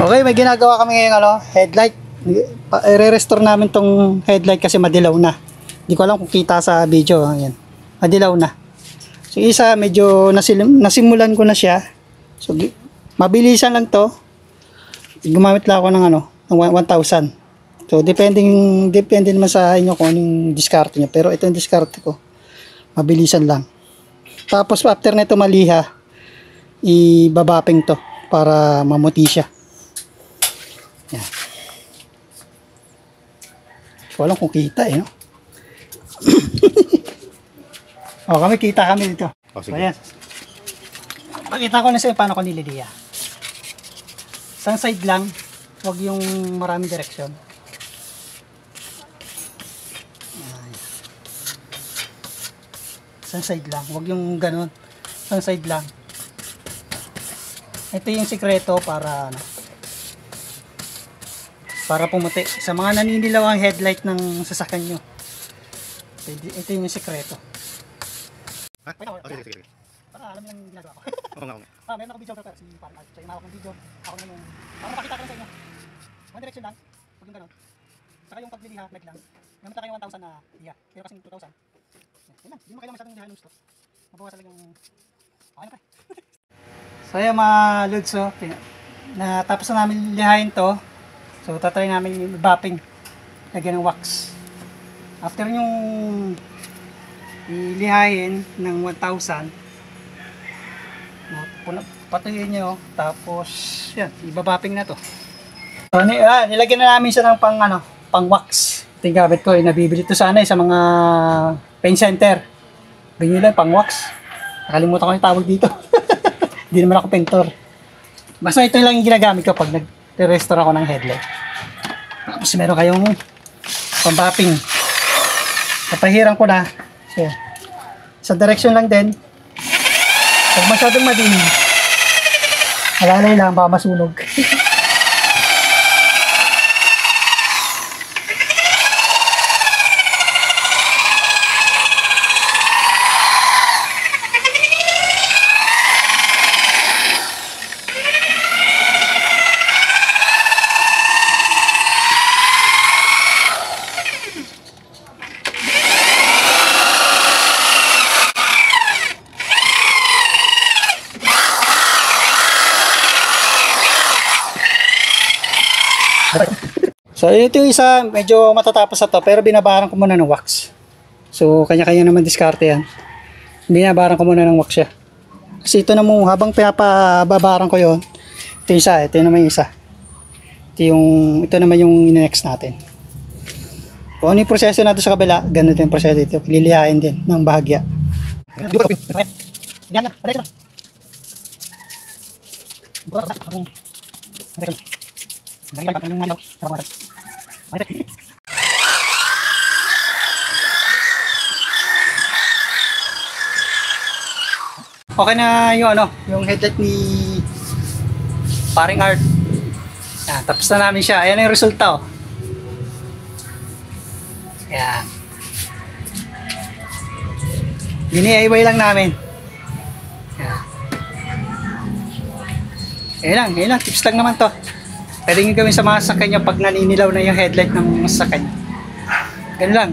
Okay, may ginagawa kami ngayong headlight. I-restore namin tong headlight kasi madilaw na. Hindi ko alam kung kita sa video. Ayan. Madilaw na. So isa medyo nasimulan ko na siya. So mabilisan lang to. Gumamit lang ako ng ng 1,000. So depende naman sa inyo kung anong diskarte niyo. Pero ito yung diskarte ko. Mabilisan lang. Tapos after nito maliha, ibabaping to para mamuti siya. Yan. Walang kung kita no? O kita kami dito. So, ayan. Pakita ko na sa'yo paano ko nililiya. Isang side lang, huwag yung maraming direksyon. Isang side lang, huwag yung ganun. Isang side lang. Ito yung sikreto para para pumuti. Sa mga naninilaw ang headlight ng sasakyan nyo. Ito yung sikreto. Para alam mo yung ginagawa ko. Meron ako video pero si parang so yung hawak ng video. Ako naman yung para makita ko lang sa inyo. One direction lang. Huwag yung ganun. Saka yung pagliliha, lag lang. Gamit na kayo 1,000 na liha. Pero kasing 2,000. Yan lang. Hindi mo kailangan masyadong liha ng gusto. Mabawasan lang yung okay na pa. So ayan mga lods, natapos na namin lihain to. So tatry namin i-bapping, lagyan ng wax. After yung ilihain ng 1,000, patuyin nyo, tapos yan, ibabapping na to. So nilagyan na namin siya ng pang wax. Ito yung gamit ko, nabibili to sana sa mga paint center. Bili nila pang wax. Nakalimutan ko yung tawag dito. Hindi naman ako painter. Basta ito lang yung ginagamit ko pag nag-restore ako ng headlight. Tapos meron kayong pambapping. Papahiran ko na. So, sa direction lang din. Pag masyadong madilim, malalay lang, baka masunog. So ito yung isa, medyo matatapos na to, pero binabaran ko muna ng wax. So kanya-kanya naman diskarte yan. Binabaran ko muna ng wax siya. Kasi ito naman, habang pinapababaran ko yon, ito yung isa, ito naman yung isa. Ito naman yung next natin. Kung ano yung proseso natin sa kabila, ganun yung proseso dito. Lilihain din ng bahagya. Okay na yung headlight ni Paring Art. Tapos na namin siya. Ayan yung resulta. Ayan. Dini-DIY lang namin. Ayan lang. Tips lang naman to. Pwede nyo gawin sa mga sasakyan nyo pag naninilaw na yung headlight ng sasakyan. Ganun lang.